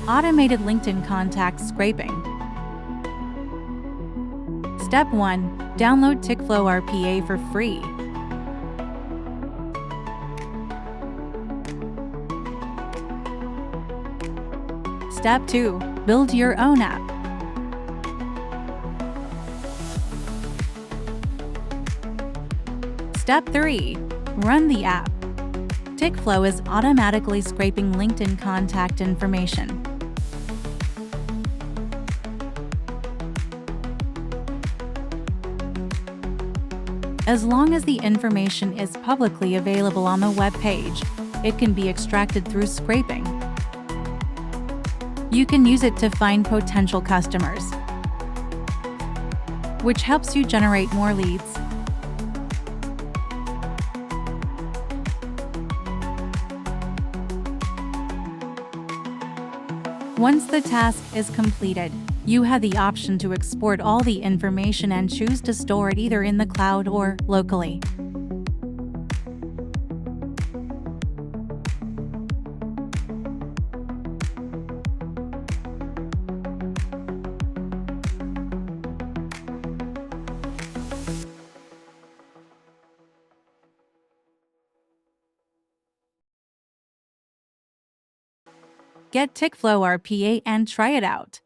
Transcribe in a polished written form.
Automated LinkedIn contact scraping. Step 1. Download Tikflow RPA for free. Step 2. Build your own app. Step 3. Run the app. Tikflow is automatically scraping LinkedIn contact information. As long as the information is publicly available on the web page, it can be extracted through scraping. You can use it to find potential customers, which helps you generate more leads. Once the task is completed, you have the option to export all the information and choose to store it either in the cloud or locally. Get Tikflow RPA and try it out.